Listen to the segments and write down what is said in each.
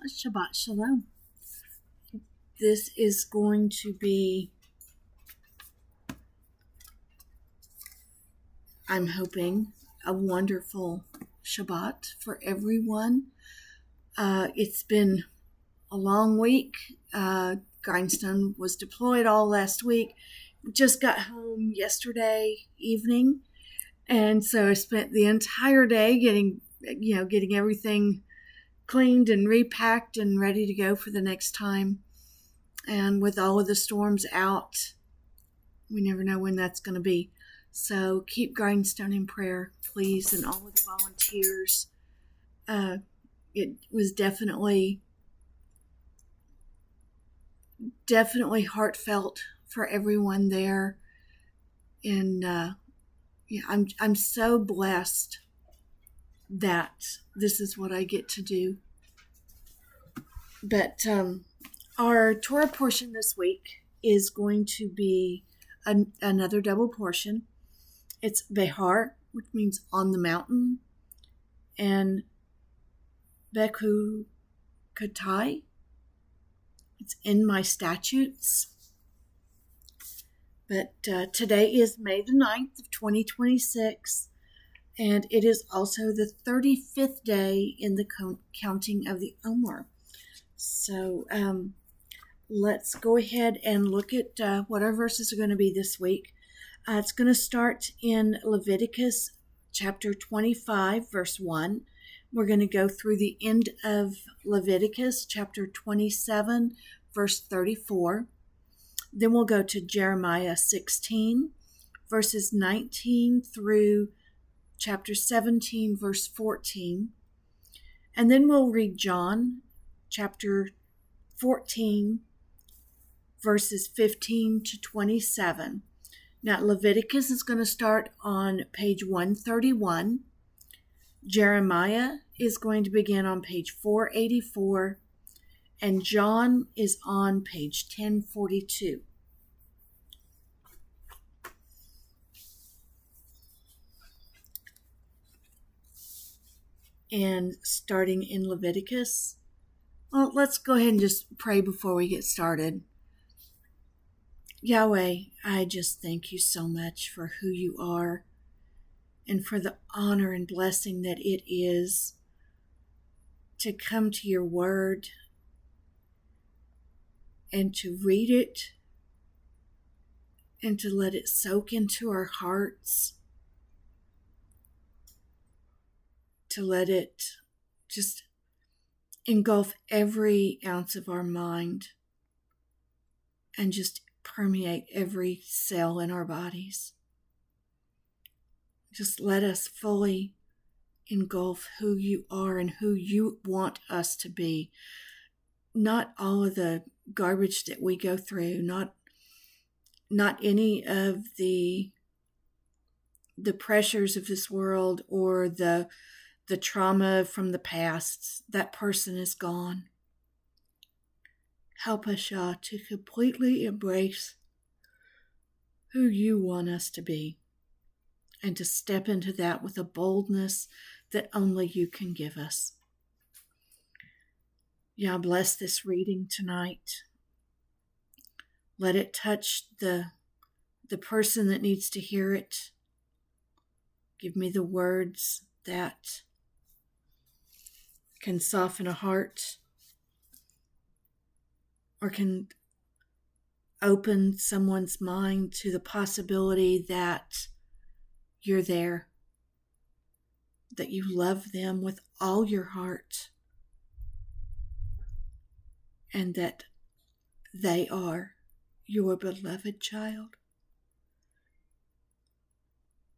Shabbat Shalom. This is going to be, I'm hoping, a wonderful Shabbat for everyone. It's been a long week. Grindstone was deployed all last week. Just got home yesterday evening, and so I spent the entire day getting everything cleaned and repacked and ready to go for the next time. And with all of the storms out, we never know when that's going to be. So keep Grindstone in prayer, please, and all of the volunteers. It was definitely heartfelt for everyone there. And I'm so blessed that this is what I get to do. But our Torah portion this week is going to be another double portion. It's Behar, which means on the mountain, and Bechukotai. It's in my statutes. But today is May the 9th of 2026, and it is also the 35th day in the counting of the Omer. So let's go ahead and look at what our verses are going to be this week. It's going to start in Leviticus chapter 25, verse 1. We're going to go through the end of Leviticus chapter 27, verse 34. Then we'll go to Jeremiah 16, verses 19 through chapter 17, verse 14. And then we'll read John chapter 14, verses 15 to 27. Now, Leviticus is going to start on page 131. Jeremiah is going to begin on page 484. And John is on page 1042. And starting in Leviticus, well, let's go ahead and just pray before we get started. Yahweh, I just thank you so much for who you are and for the honor and blessing that it is to come to your word and to read it and to let it soak into our hearts, to let it just engulf every ounce of our mind and just permeate every cell in our bodies. Just let us fully engulf who you are and who you want us to be. Not all of the garbage that we go through, not any of the pressures of this world or the trauma from the past. That person is gone. Help us, Yah, to completely embrace who you want us to be and to step into that with a boldness that only you can give us. Yah, bless this reading tonight. Let it touch the person that needs to hear it. Give me the words that can soften a heart or can open someone's mind to the possibility that you're there, that you love them with all your heart, and that they are your beloved child.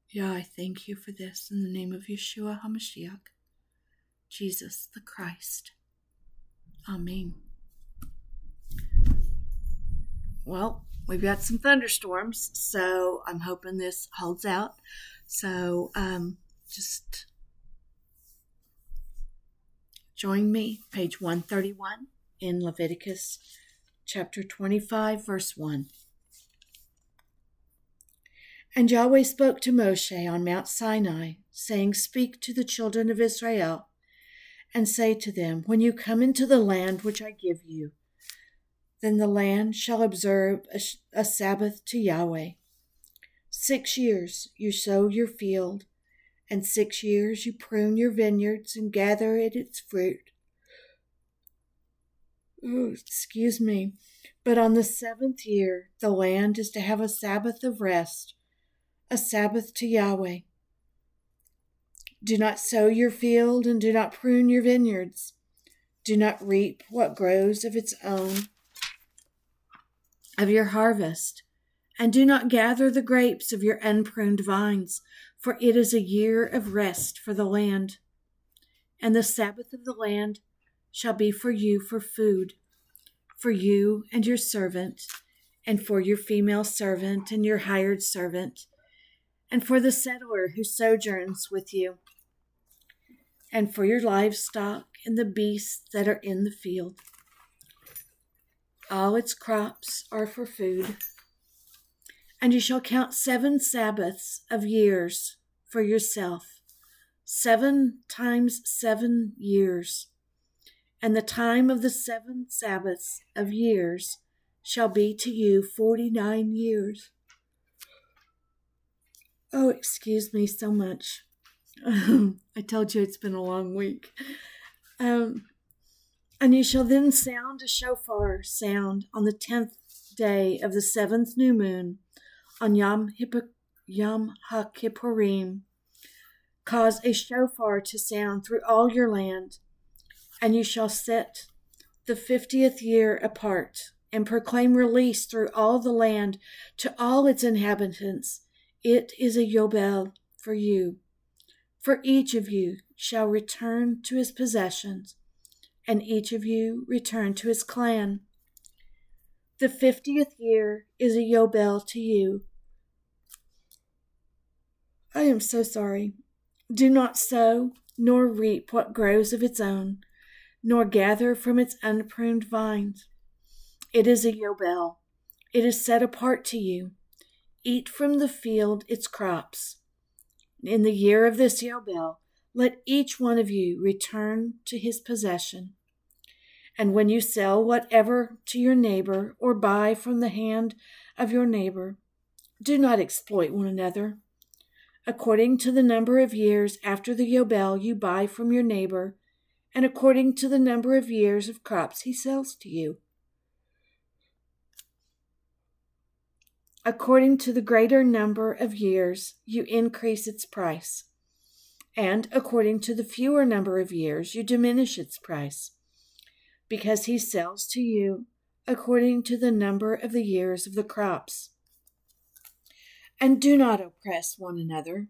Yeah, I thank you for this in the name of Yeshua HaMashiach, Jesus the Christ. Amen. Well, we've got some thunderstorms, so I'm hoping this holds out. So just join me, page 131 in Leviticus chapter 25, verse 1. And Yahweh spoke to Moshe on Mount Sinai, saying, Speak to the children of Israel, and say to them, when you come into the land which I give you, then the land shall observe a Sabbath to Yahweh. 6 years you sow your field, and 6 years you prune your vineyards and gather it its fruit. But on the 7th year, the land is to have a Sabbath of rest, a Sabbath to Yahweh. Do not sow your field and do not prune your vineyards. Do not reap what grows of its own of your harvest, and do not gather the grapes of your unpruned vines, for it is a year of rest for the land. And the Sabbath of the land shall be for you for food, for you and your servant, and for your female servant and your hired servant, and for the settler who sojourns with you, and for your livestock and the beasts that are in the field. All its crops are for food. And you shall count 7 Sabbaths of years for yourself, 7 times 7 years. And the time of the 7 Sabbaths of years shall be to you 49 years. Oh, excuse me so much. I told you it's been a long week. And you shall then sound a shofar sound on the 10th day of the 7th new moon, on Yom HaKippurim. Cause a shofar to sound through all your land, and you shall set the 50th year apart, and proclaim release through all the land to all its inhabitants. It is a Yobel for you. For each of you shall return to his possessions, and each of you return to his clan. The 50th year is a Yobel to you. I am so sorry. Do not sow nor reap what grows of its own, nor gather from its unpruned vines. It is a Yobel. It is set apart to you. Eat from the field its crops. In the year of this Yobel, let each one of you return to his possession. And when you sell whatever to your neighbor or buy from the hand of your neighbor, do not exploit one another. According to the number of years after the Yobel you buy from your neighbor, and according to the number of years of crops he sells to you. According to the greater number of years you increase its price, and according to the fewer number of years you diminish its price, because he sells to you according to the number of the years of the crops. And do not oppress one another,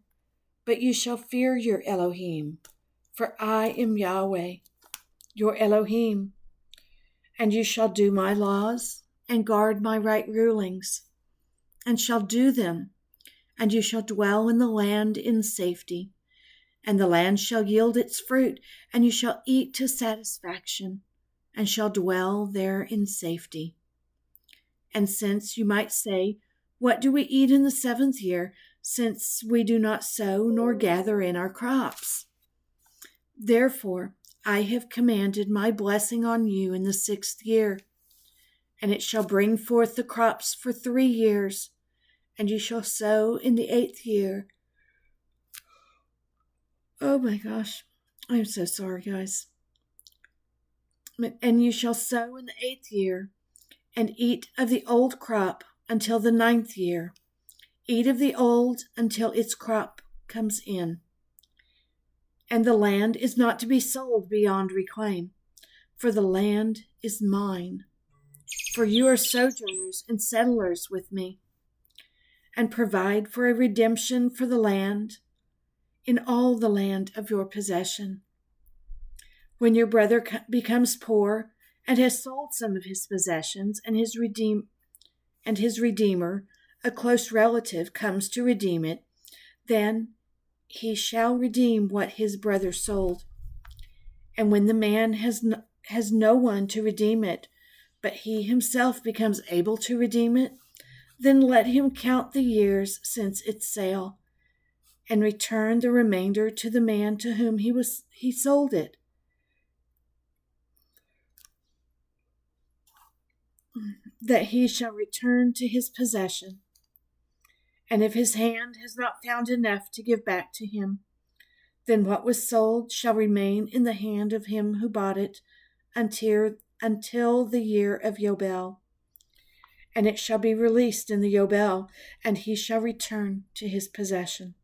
but you shall fear your Elohim, for I am Yahweh, your Elohim, and you shall do my laws and guard my right rulings, and shall do them, and you shall dwell in the land in safety, and the land shall yield its fruit, and you shall eat to satisfaction, and shall dwell there in safety. And since you might say, what do we eat in the 7th year, since we do not sow nor gather in our crops? Therefore, I have commanded my blessing on you in the 6th year, and it shall bring forth the crops for 3 years, and you shall sow in the 8th year. Oh my gosh, I'm so sorry, guys. And you shall sow in the 8th year, and eat of the old crop until the 9th year. Eat of the old until its crop comes in. And the land is not to be sold beyond reclaim, for the land is mine. For you are sojourners and settlers with me, and provide for a redemption for the land in all the land of your possession. When your brother becomes poor and has sold some of his possessions, and his redeemer, a close relative, comes to redeem it, then he shall redeem what his brother sold. And when the man has no one to redeem it, but he himself becomes able to redeem it, then let him count the years since its sale, and return the remainder to the man to whom he sold it. that he shall return to his possession. And if his hand has not found enough to give back to him, then what was sold shall remain in the hand of him who bought it until the year of Yobel. And it shall be released in the Yobel, and he shall return to his possession.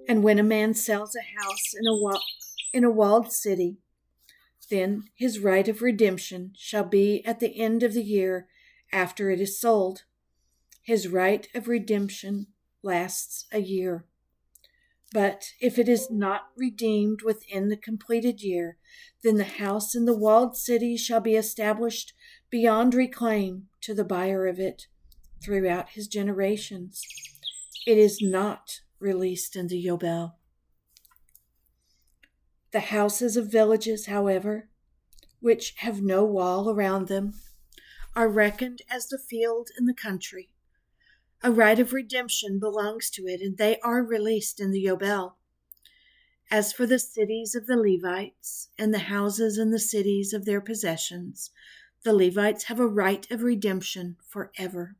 And when a man sells a house in a walled city, then his right of redemption shall be at the end of the year after it is sold. His right of redemption lasts a year. But if it is not redeemed within the completed year, then the house in the walled city shall be established beyond reclaim to the buyer of it throughout his generations. It is not released in the Yobel. The houses of villages, however, which have no wall around them, are reckoned as the field in the country. A right of redemption belongs to it, and they are released in the Yobel. As for the cities of the Levites and the houses in the cities of their possessions, the Levites have a right of redemption forever.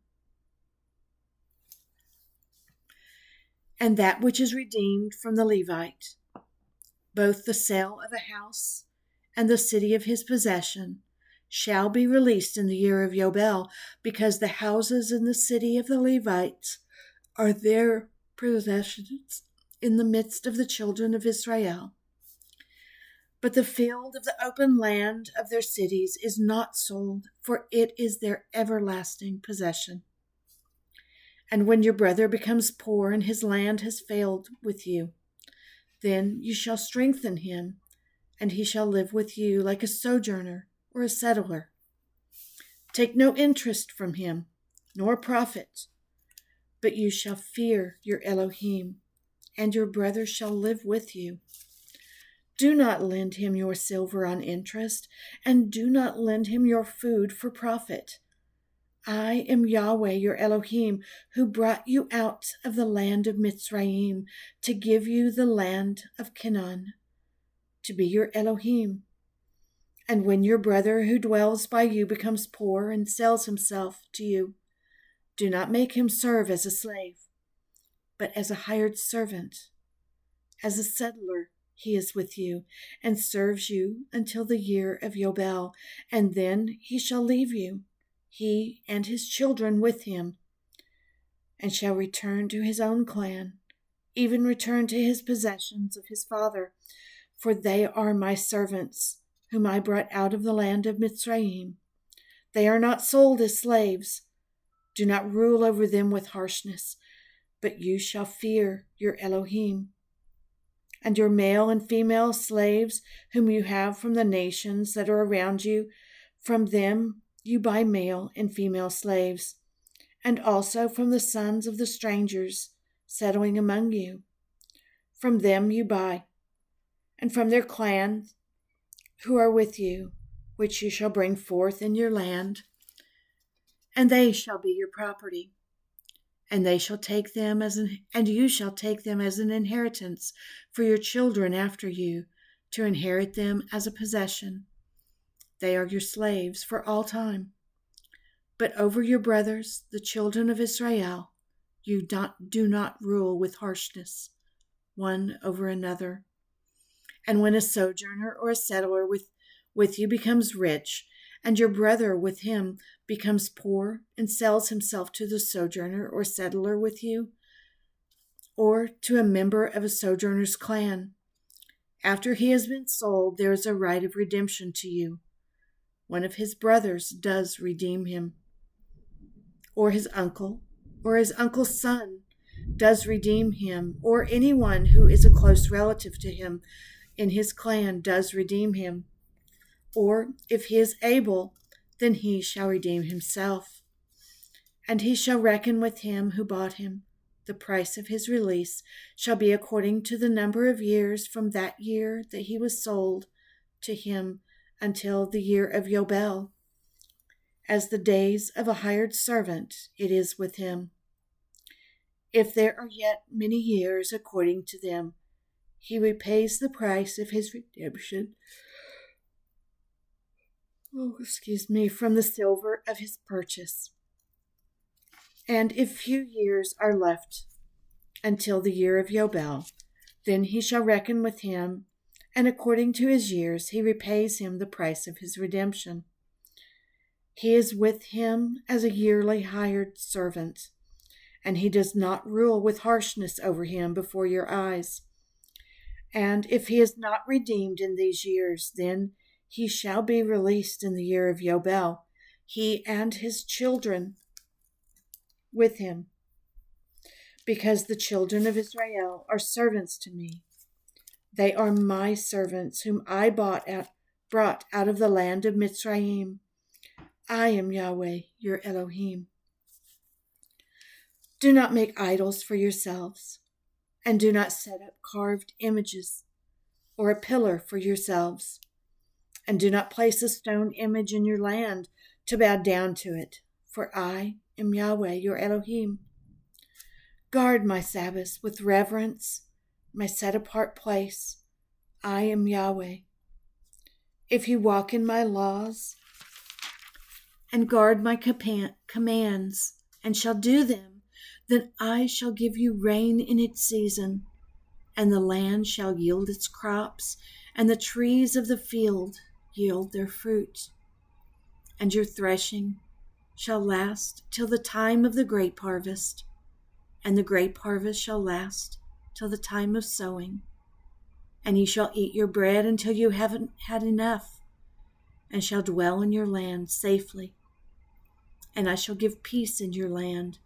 And that which is redeemed from the Levite, both the sale of a house and the city of his possession, shall be released in the year of Yobel, because the houses in the city of the Levites are their possessions in the midst of the children of Israel. But the field of the open land of their cities is not sold, for it is their everlasting possession. And when your brother becomes poor and his land has failed with you, then you shall strengthen him, and he shall live with you like a sojourner or a settler. Take no interest from him, nor profit, but you shall fear your Elohim, and your brother shall live with you. Do not lend him your silver on interest, and do not lend him your food for profit. I am Yahweh your Elohim, who brought you out of the land of Mitzrayim to give you the land of Canaan, to be your Elohim. And when your brother who dwells by you becomes poor and sells himself to you, do not make him serve as a slave, but as a hired servant. As a settler he is with you, and serves you until the year of Yobel, and then he shall leave you, he and his children with him, and shall return to his own clan, even return to his possessions of his father, for they are my servants, whom I brought out of the land of Mitzrayim. They are not sold as slaves. Do not rule over them with harshness, but you shall fear your Elohim. And your male and female slaves, whom you have from the nations that are around you, from them you buy male and female slaves, and also from the sons of the strangers settling among you. From them you buy, and from their clans who are with you, which you shall bring forth in your land, and they shall be your property. And they shall take them and you shall take them as an inheritance for your children after you, to inherit them as a possession. They are your slaves for all time. But over your brothers, the children of Israel, you do not rule with harshness, one over another. And when a sojourner or a settler with you becomes rich, and your brother with him becomes poor and sells himself to the sojourner or settler with you, or to a member of a sojourner's clan, after he has been sold, there is a right of redemption to you. One of his brothers does redeem him, or his uncle's son does redeem him, or anyone who is a close relative to him in his clan does redeem him. Or if he is able, then he shall redeem himself. And he shall reckon with him who bought him. The price of his release shall be according to the number of years from that year that he was sold to him until the year of Yobel. As the days of a hired servant, it is with him. If there are yet many years according to them, he repays the price of his redemption. from the silver of his purchase. And if few years are left until the year of Yobel, then he shall reckon with him, and according to his years he repays him the price of his redemption. He is with him as a yearly hired servant, and he does not rule with harshness over him before your eyes. And if he is not redeemed in these years, then he shall be released in the year of Yobel, he and his children with him, because the children of Israel are servants to me. They are my servants, whom I brought out of the land of Mitzrayim. I am Yahweh, your Elohim. Do not make idols for yourselves, and do not set up carved images or a pillar for yourselves, and do not place a stone image in your land to bow down to it, for I am Yahweh, your Elohim. Guard my Sabbaths with reverence, my set-apart place. I am Yahweh. If you walk in my laws and guard my commands and shall do them, then I shall give you rain in its season, and the land shall yield its crops, and the trees of the field yield their fruit. And your threshing shall last till the time of the grape harvest, and the grape harvest shall last till the time of sowing. And ye shall eat your bread until you haven't had enough, and shall dwell in your land safely. And I shall give peace in your land,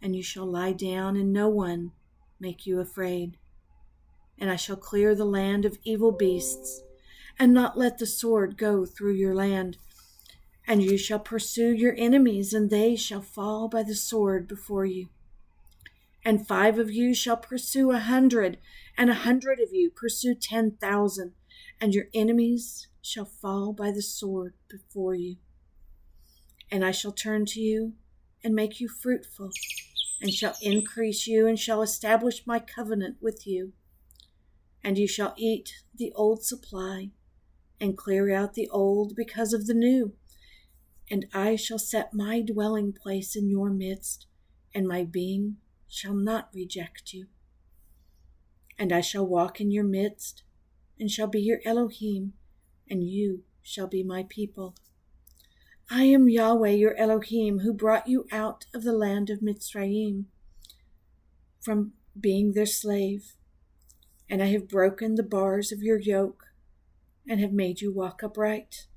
and you shall lie down, and no one make you afraid. And I shall clear the land of evil beasts, and not let the sword go through your land. And you shall pursue your enemies, and they shall fall by the sword before you. And 5 of you shall pursue 100, and 100 of you pursue 10,000, and your enemies shall fall by the sword before you. And I shall turn to you and make you fruitful, and shall increase you, and shall establish my covenant with you. And you shall eat the old supply, and clear out the old because of the new. And I shall set my dwelling place in your midst, and my being shall not reject you. And I shall walk in your midst, and shall be your Elohim, and you shall be my people. I am Yahweh, your Elohim, who brought you out of the land of Mitzrayim, from being their slave. And I have broken the bars of your yoke, and have made you walk upright.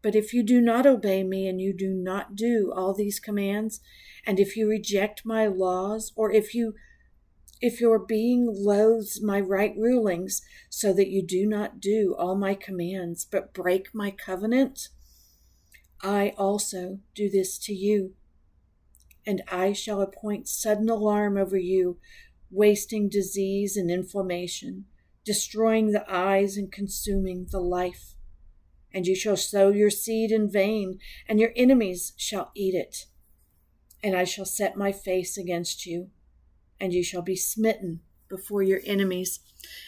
But if you do not obey me, and you do not do all these commands, and if you reject my laws, or if your being loathes my right rulings, so that you do not do all my commands, but break my covenant, I also do this to you. And I shall appoint sudden alarm over you, wasting disease and inflammation, destroying the eyes and consuming the life. And you shall sow your seed in vain, and your enemies shall eat it. And I shall set my face against you, and you shall be smitten before your enemies.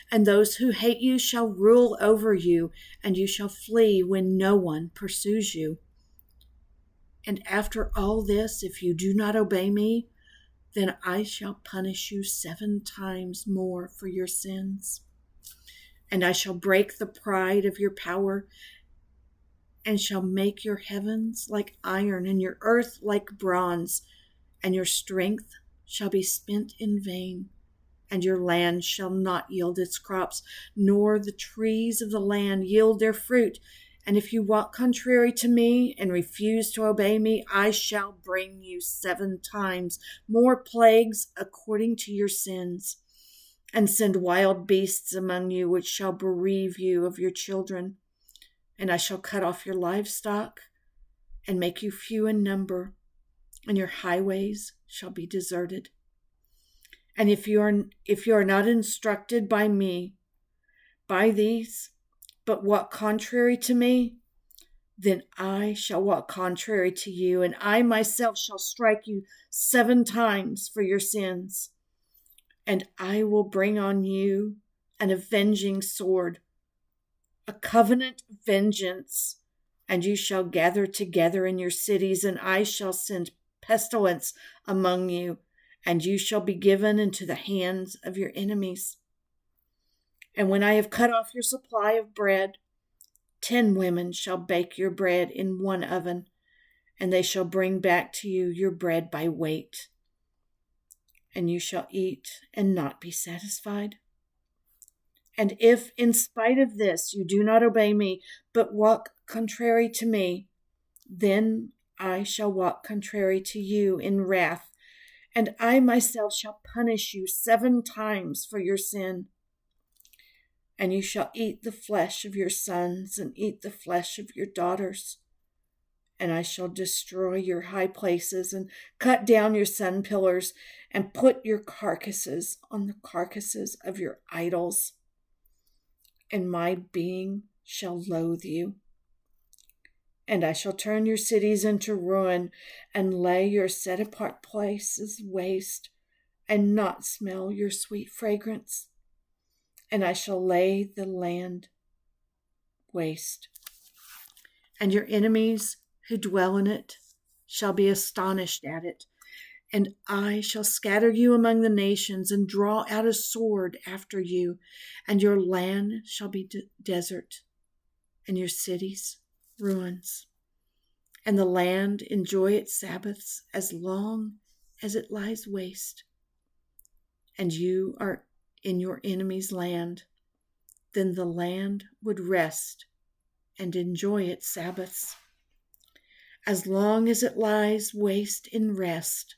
And those who hate you shall rule over you, and you shall flee when no one pursues you. And after all this, if you do not obey me, then I shall punish you 7 times more for your sins. And I shall break the pride of your power, and shall make your heavens like iron, and your earth like bronze, and your strength shall be spent in vain, and your land shall not yield its crops, nor the trees of the land yield their fruit. And if you walk contrary to me and refuse to obey me, I shall bring you 7 times more plagues according to your sins, and send wild beasts among you, which shall bereave you of your children. And I shall cut off your livestock, and make you few in number, and your highways shall be deserted. And if you are not instructed by me, by these, but walk contrary to me, then I shall walk contrary to you, and I myself shall strike you 7 times for your sins. And I will bring on you an avenging sword, a covenant vengeance And you shall gather together in your cities, and I shall send pestilence among you, and you shall be given into the hands of your enemies. And when I have cut off your supply of bread, 10 women shall bake your bread in one oven, and they shall bring back to you your bread by weight. And you shall eat and not be satisfied. And if, in spite of this, you do not obey me, but walk contrary to me, then I shall walk contrary to you in wrath, and I myself shall punish you 7 times for your sin. And you shall eat the flesh of your sons and eat the flesh of your daughters. And I shall destroy your high places and cut down your sun pillars and put your carcasses on the carcasses of your idols. And my being shall loathe you. And I shall turn your cities into ruin and lay your set-apart places waste and not smell your sweet fragrance. And I shall lay the land waste. And your enemies who dwell in it shall be astonished at it. And I shall scatter you among the nations and draw out a sword after you, and your land shall be desert, and your cities ruins. And the land enjoy its Sabbaths as long as it lies waste. And you are in your enemy's land. Then the land would rest and enjoy its Sabbaths, as long as it lies waste in rest,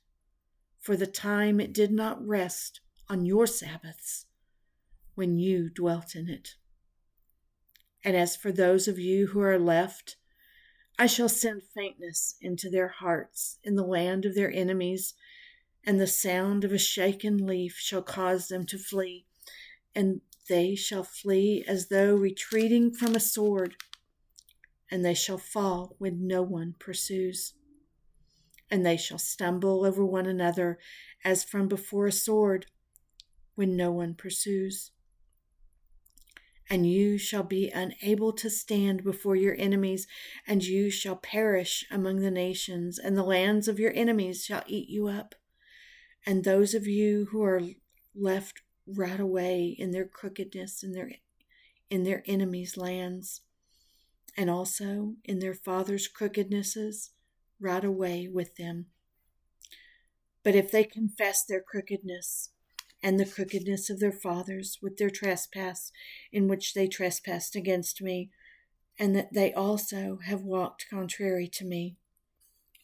for the time it did not rest on your Sabbaths when you dwelt in it. And as for those of you who are left, I shall send faintness into their hearts in the land of their enemies, and the sound of a shaken leaf shall cause them to flee, and they shall flee as though retreating from a sword, and they shall fall when no one pursues. And they shall stumble over one another as from before a sword when no one pursues. And you shall be unable to stand before your enemies, and you shall perish among the nations, and the lands of your enemies shall eat you up. And those of you who are left rot away in their crookedness in their enemies' lands, and also in their fathers' crookednesses, rot away with them. But if they confess their crookedness and the crookedness of their fathers with their trespass in which they trespassed against me, and that they also have walked contrary to me,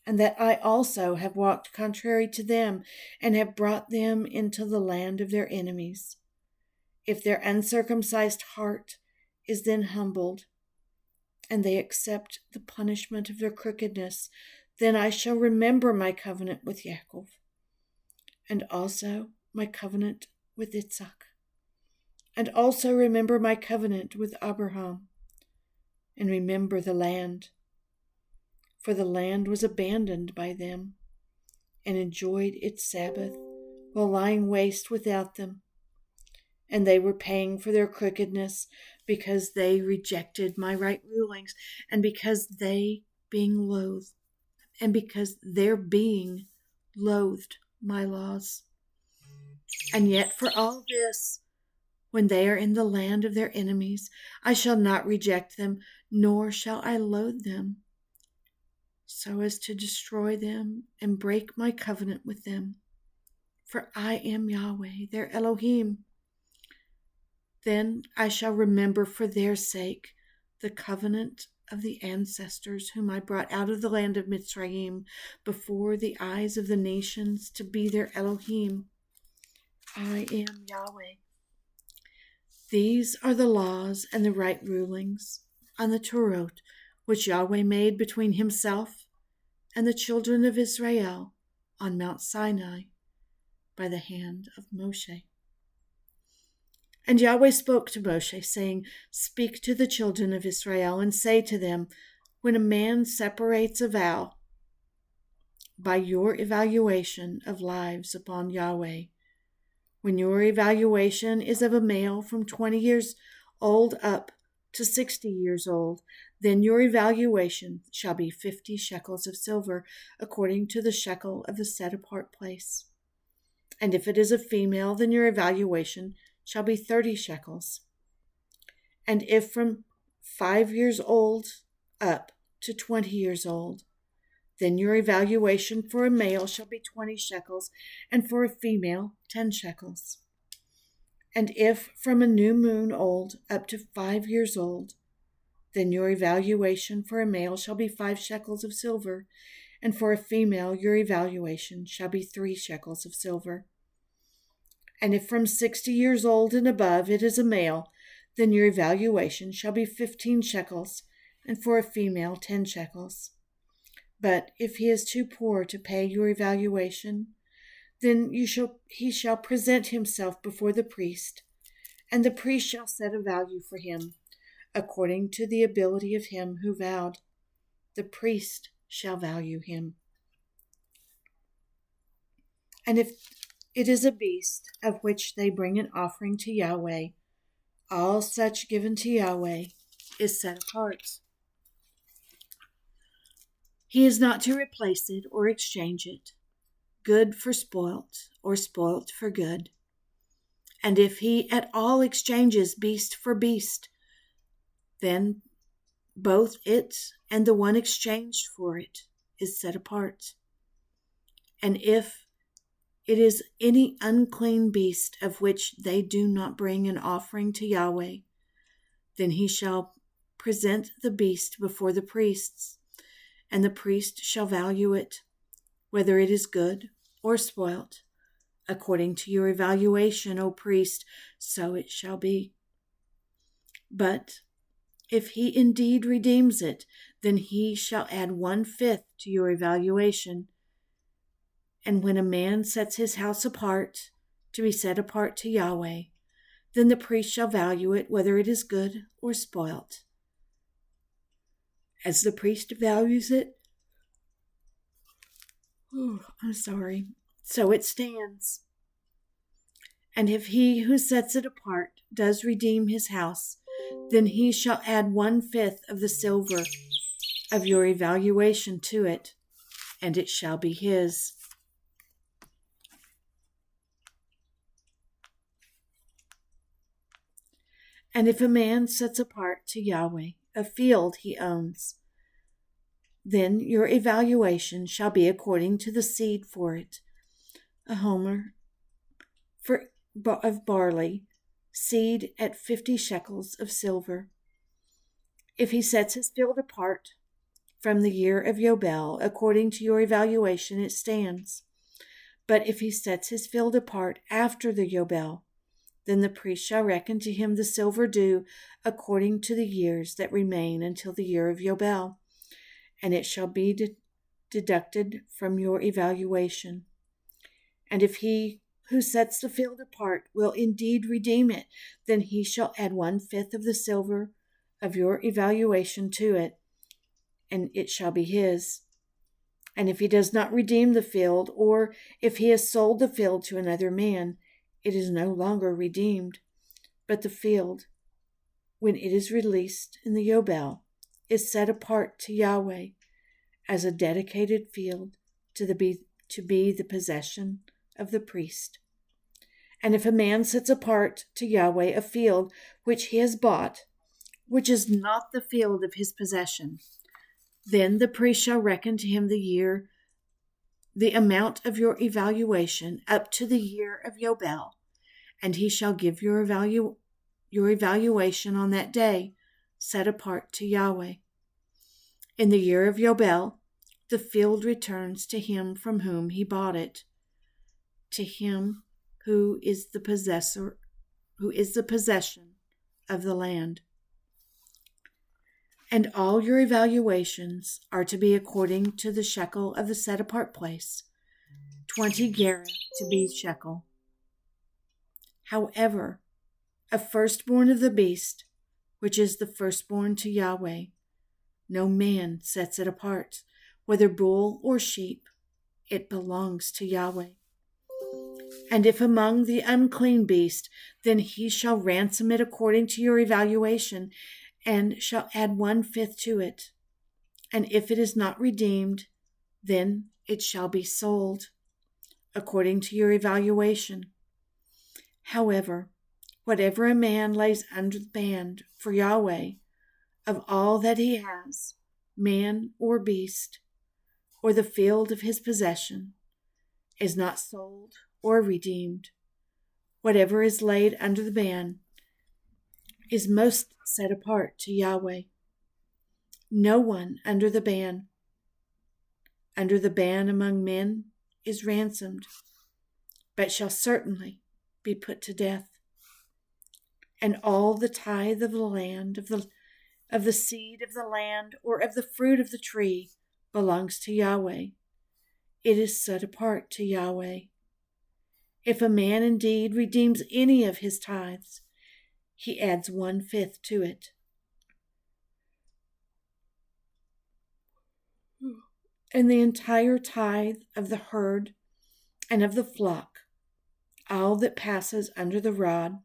and that I also have walked contrary to them and have brought them into the land of their enemies, if their uncircumcised heart is then humbled, and they accept the punishment of their crookedness, then I shall remember my covenant with Yaakov, and also my covenant with Isaac, and also remember my covenant with Abraham, and remember the land. For the land was abandoned by them, and enjoyed its Sabbath while lying waste without them. And they were paying for their crookedness, because they rejected my right rulings, and because their being loathed my laws. And yet for all this, when they are in the land of their enemies, I shall not reject them, nor shall I loathe them, so as to destroy them and break my covenant with them. For I am Yahweh, their Elohim. Then I shall remember for their sake the covenant of the ancestors whom I brought out of the land of Mitzrayim before the eyes of the nations to be their Elohim. I am Yahweh. These are the laws and the right rulings on the Torah which Yahweh made between himself and the children of Israel on Mount Sinai by the hand of Moshe. And Yahweh spoke to Moshe, saying, Speak to the children of Israel and say to them, when a man separates a vow by your evaluation of lives upon Yahweh, when your evaluation is of a male from 20 years old up to 60 years old, then your evaluation shall be 50 shekels of silver, according to the shekel of the set-apart place. And if it is a female, then your evaluation shall be 30 shekels. And if from 5 years old up to 20 years old, then your evaluation for a male shall be 20 shekels, and for a female 10 shekels. And if from a new moon old up to 5 years old, then your evaluation for a male shall be 5 shekels of silver, and for a female your evaluation shall be 3 shekels of silver. And if from 60 years old and above it is a male, then your evaluation shall be 15 shekels, and for a female 10 shekels. But if he is too poor to pay your evaluation, then he shall present himself before the priest, and the priest shall set a value for him, according to the ability of him who vowed. The priest shall value him. And if it is a beast of which they bring an offering to Yahweh, all such given to Yahweh is set apart. He is not to replace it or exchange it, good for spoilt, or spoilt for good. And if he at all exchanges beast for beast, then both it and the one exchanged for it is set apart. And if it is any unclean beast of which they do not bring an offering to Yahweh, then he shall present the beast before the priests, and the priest shall value it, whether it is good or spoilt. According to your evaluation, O priest, so it shall be. But if he indeed redeems it, then he shall add 1/5 to your evaluation. And when a man sets his house apart, to be set apart to Yahweh, then the priest shall value it, whether it is good or spoilt. As the priest values it, so it stands. And if he who sets it apart does redeem his house, then he shall add 1/5 of the silver of your evaluation to it, and it shall be his. And if a man sets apart to Yahweh a field he owns, then your evaluation shall be according to the seed for it, a homer of barley, seed at 50 shekels of silver. If he sets his field apart from the year of Yobel, according to your evaluation it stands. But if he sets his field apart after the Yobel, then the priest shall reckon to him the silver due according to the years that remain until the year of Yobel, and it shall be deducted from your evaluation. And if he who sets the field apart will indeed redeem it, then he shall add 1/5 of the silver of your evaluation to it, and it shall be his. And if he does not redeem the field, or if he has sold the field to another man, it is no longer redeemed, but the field, when it is released in the Yobel, is set apart to Yahweh as a dedicated field to be the possession of the priest. And if a man sets apart to Yahweh a field which he has bought, which is not the field of his possession, then the priest shall reckon to him the amount of your evaluation up to the year of Yobel, and he shall give your evaluation on that day, set apart to Yahweh. In the year of Yobel, the field returns to him from whom he bought it, to him who is the possession of the land. And all your evaluations are to be according to the shekel of the set-apart place, 20 gerah to be shekel. However, a firstborn of the beast, which is the firstborn to Yahweh, no man sets it apart, whether bull or sheep, it belongs to Yahweh. And if among the unclean beast, then he shall ransom it according to your evaluation, and shall add 1/5 to it. And if it is not redeemed, then it shall be sold, according to your evaluation. However, whatever a man lays under the ban for Yahweh, of all that he has, man or beast, or the field of his possession, is not sold or redeemed. Whatever is laid under the ban is most set apart to Yahweh. No one under the ban among men is ransomed, but shall certainly be put to death. And all the tithe of the land, of the seed of the land, or of the fruit of the tree belongs to Yahweh. It is set apart to Yahweh. If a man indeed redeems any of his tithes, he adds 1/5 to it. And the entire tithe of the herd and of the flock, all that passes under the rod,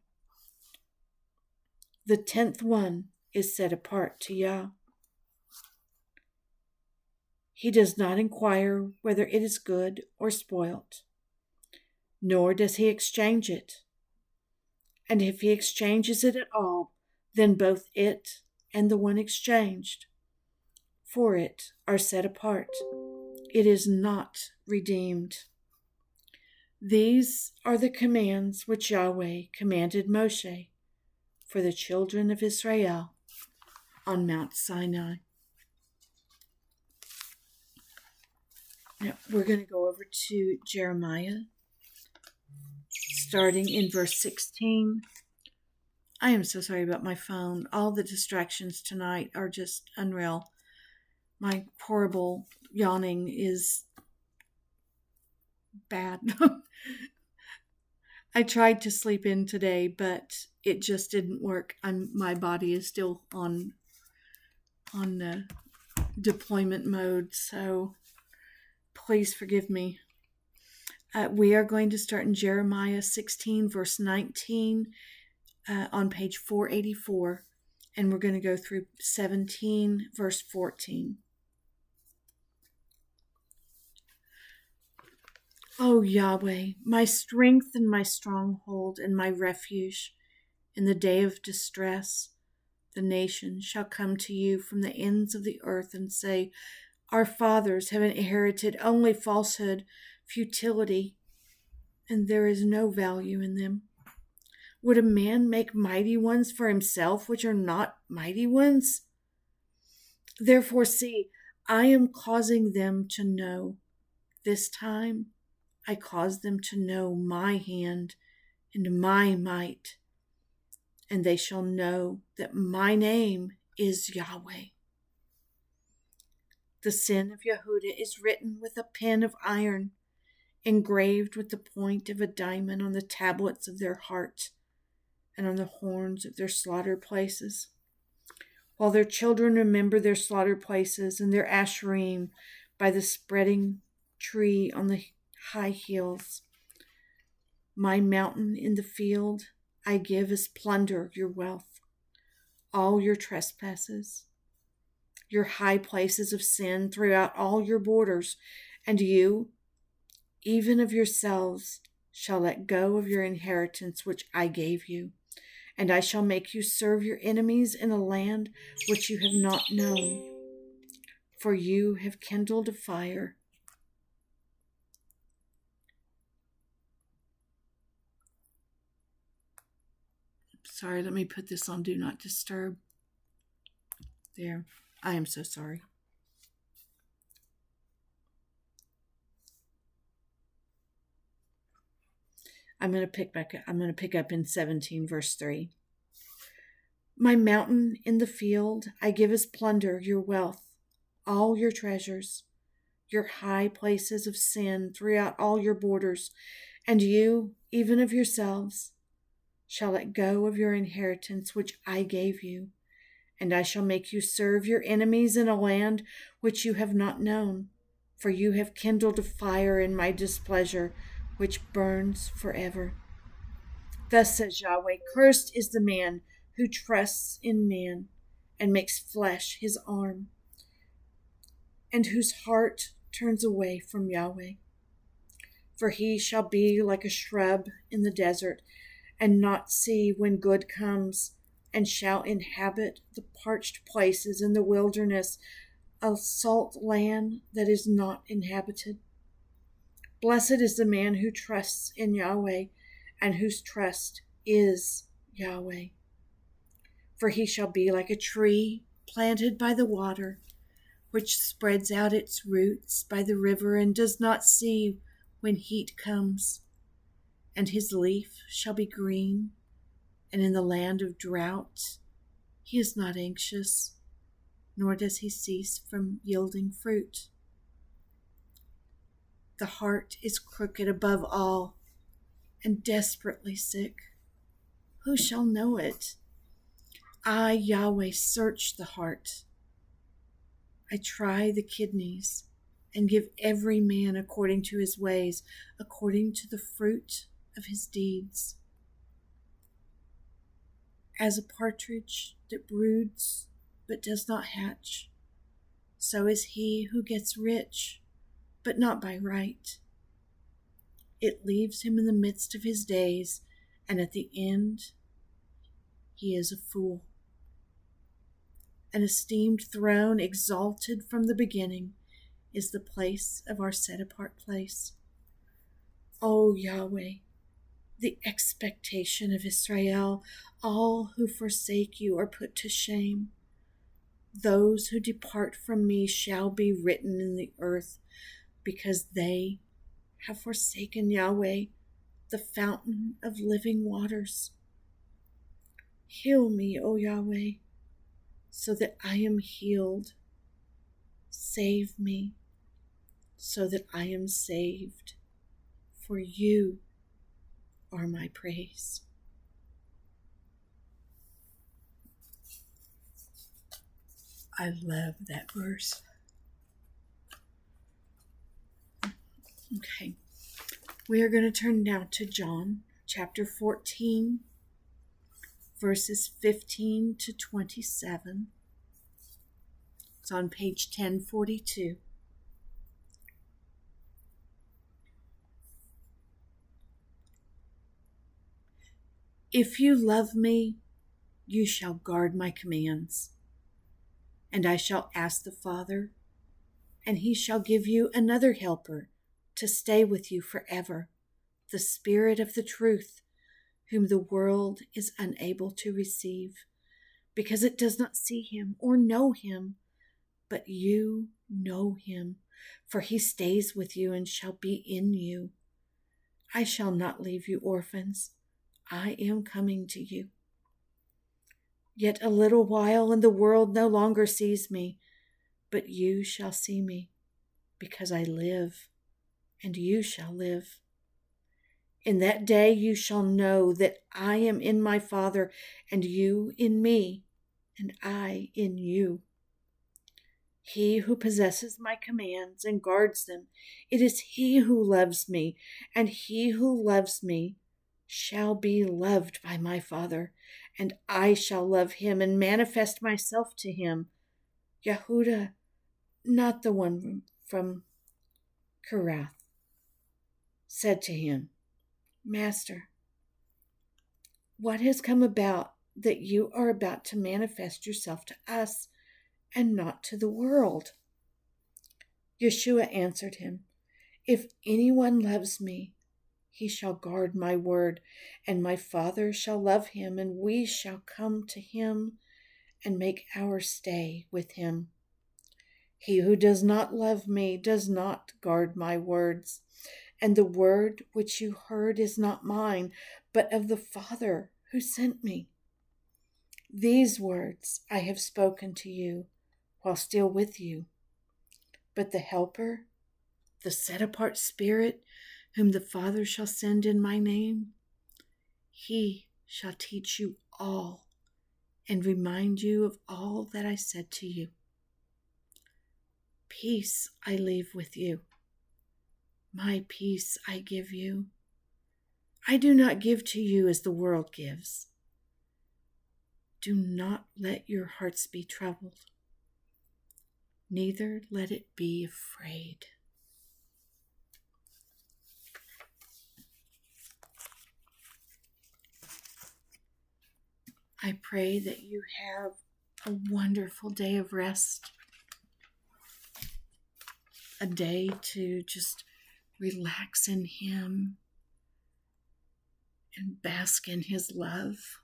the 10th one is set apart to Yah. He does not inquire whether it is good or spoilt, nor does he exchange it. And if he exchanges it at all, then both it and the one exchanged for it are set apart. It is not redeemed. These are the commands which Yahweh commanded Moshe for the children of Israel on Mount Sinai. Now we're going to go over to Jeremiah, starting in verse 16. I am so sorry about my phone. All the distractions tonight are just unreal. My horrible yawning is bad. I tried to sleep in today, but it just didn't work. My body is still on deployment mode, so please forgive me. We are going to start in Jeremiah 16, verse 19, on page 484, and we're going to go through 17, verse 14. O Yahweh, my strength and my stronghold and my refuge, in the day of distress, the nations shall come to you from the ends of the earth and say, our fathers have inherited only falsehood, futility, and there is no value in them. Would a man make mighty ones for himself, which are not mighty ones? Therefore, see, I am causing them to know. This time I cause them to know my hand and my might, and they shall know that my name is Yahweh. The sin of Yehudah is written with a pen of iron, engraved with the point of a diamond on the tablets of their heart and on the horns of their slaughter places. While their children remember their slaughter places and their asherim by the spreading tree on the high hills. My mountain in the field I give as plunder your wealth, all your trespasses, your high places of sin throughout all your borders, and you, even of yourselves, shall let go of your inheritance which I gave you, and I shall make you serve your enemies in a land which you have not known, for you have kindled a fire. Sorry, let me put this on Do Not Disturb. There. I am so sorry. I'm going to pick up in 17, verse 3. My mountain in the field I give as plunder your wealth, all your treasures, your high places of sin throughout all your borders, and you, even of yourselves, shall let go of your inheritance which I gave you, and I shall make you serve your enemies in a land which you have not known, for you have kindled a fire in my displeasure, which burns forever. Thus says Yahweh, cursed is the man who trusts in man and makes flesh his arm, and whose heart turns away from Yahweh. For he shall be like a shrub in the desert, and not see when good comes, and shall inhabit the parched places in the wilderness, a salt land that is not inhabited. Blessed is the man who trusts in Yahweh, and whose trust is Yahweh. For he shall be like a tree planted by the water, which spreads out its roots by the river and does not see when heat comes. And his leaf shall be green, and in the land of drought he is not anxious, nor does he cease from yielding fruit. The heart is crooked above all, and desperately sick. Who shall know it? I, Yahweh, search the heart. I try the kidneys, and give every man according to his ways, according to the fruit of his deeds. As a partridge that broods but does not hatch, so is he who gets rich, but not by right. It leaves him in the midst of his days, and at the end he is a fool. An esteemed throne, exalted from the beginning, is the place of our set-apart place. O Yahweh, the expectation of Israel, all who forsake you are put to shame. Those who depart from me shall be written in the earth, because they have forsaken Yahweh, the fountain of living waters. Heal me, O Yahweh, so that I am healed. Save me, so that I am saved, for you are my praise. I love that verse. Okay, we are going to turn now to John chapter 14, verses 15 to 27. It's on page 1042. If you love me, you shall guard my commands. And I shall ask the Father, and he shall give you another helper to stay with you forever, the Spirit of the truth, whom the world is unable to receive, because it does not see him or know him. But you know him, for he stays with you and shall be in you. I shall not leave you orphans. I am coming to you. Yet a little while, and the world no longer sees me, but you shall see me, because I live, and you shall live. In that day you shall know that I am in my Father, and you in me, and I in you. He who possesses my commands and guards them, it is he who loves me, and he who loves me shall be loved by my Father, and I shall love him and manifest myself to him. Yehuda, not the one from Kerath, said to him, Master, what has come about that you are about to manifest yourself to us and not to the world? Yeshua answered him, If anyone loves me, he shall guard my word, and my Father shall love him, and we shall come to him and make our stay with him. He who does not love me does not guard my words, and the word which you heard is not mine, but of the Father who sent me. These words I have spoken to you while still with you. But the Helper, the set-apart Spirit, whom the Father shall send in my name, he shall teach you all and remind you of all that I said to you. Peace I leave with you. My peace I give you. I do not give to you as the world gives. Do not let your hearts be troubled, neither let it be afraid. I pray that you have a wonderful day of rest, a day to just relax in Him and bask in His love.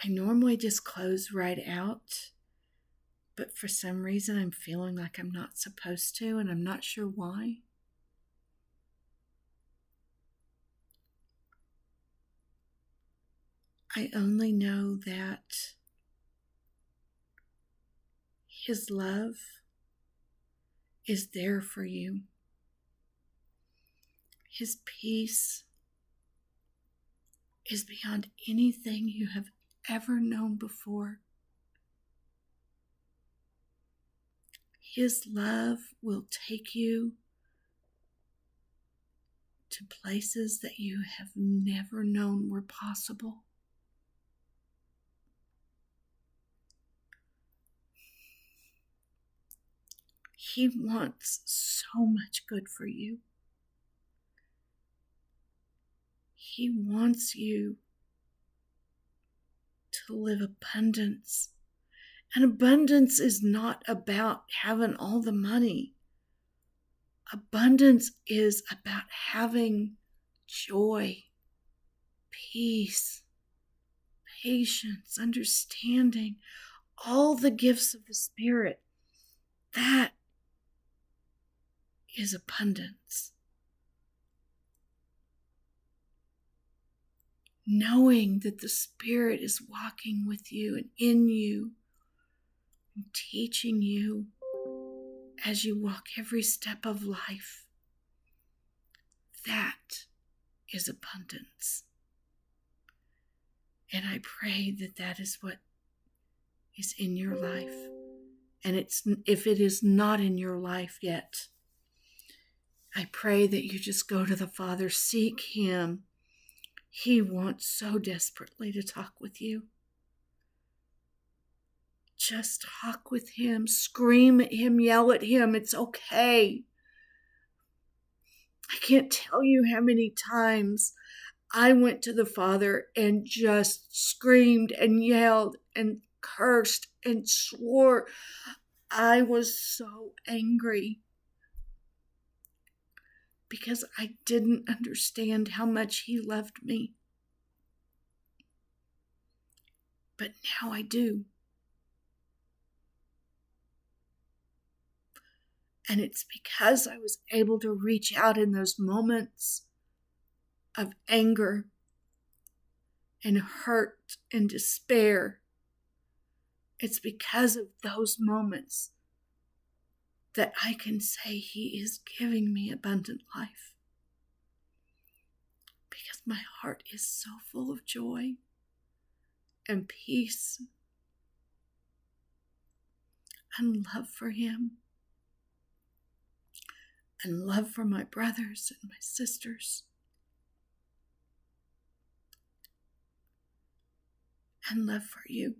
I normally just close right out, but for some reason I'm feeling like I'm not supposed to, and I'm not sure why. I only know that His love is there for you. His peace is beyond anything you have ever known before. His love will take you to places that you have never known were possible. He wants so much good for you. He wants you to live abundance. And abundance is not about having all the money. Abundance is about having joy, peace, patience, understanding, all the gifts of the Spirit. That is abundance. Knowing that the Spirit is walking with you and in you and teaching you as you walk every step of life. That is abundance. And I pray that that is what is in your life. And if it is not in your life yet, I pray that you just go to the Father, seek Him. He wants so desperately to talk with you. Just talk with Him, scream at Him, yell at Him. It's okay. I can't tell you how many times I went to the Father and just screamed and yelled and cursed and swore. I was so angry because I didn't understand how much He loved me. But now I do. And it's because I was able to reach out in those moments of anger and hurt and despair. It's because of those moments that I can say He is giving me abundant life. Because my heart is so full of joy and peace and love for Him and love for my brothers and my sisters and love for you.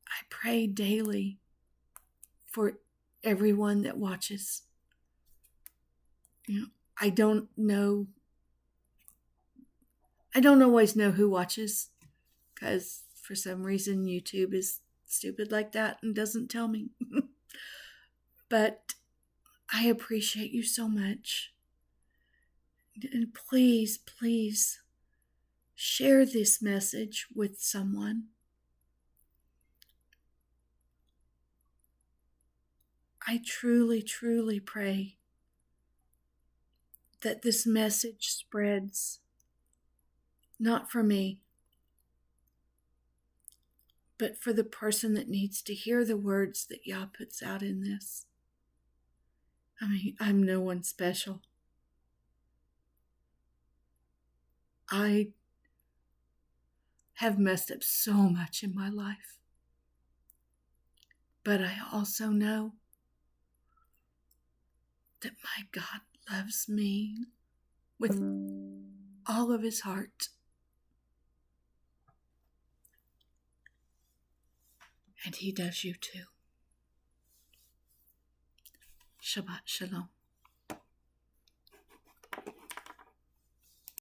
I pray daily for everyone that watches. I don't always know who watches, because for some reason YouTube is stupid like that and doesn't tell me. But I appreciate you so much. And please, please share this message with someone. I truly, truly pray that this message spreads, not for me, but for the person that needs to hear the words that Yah puts out in this. I mean, I'm no one special. I have messed up so much in my life. But I also know that my God loves me with all of his heart. And he does you too. Shabbat Shalom.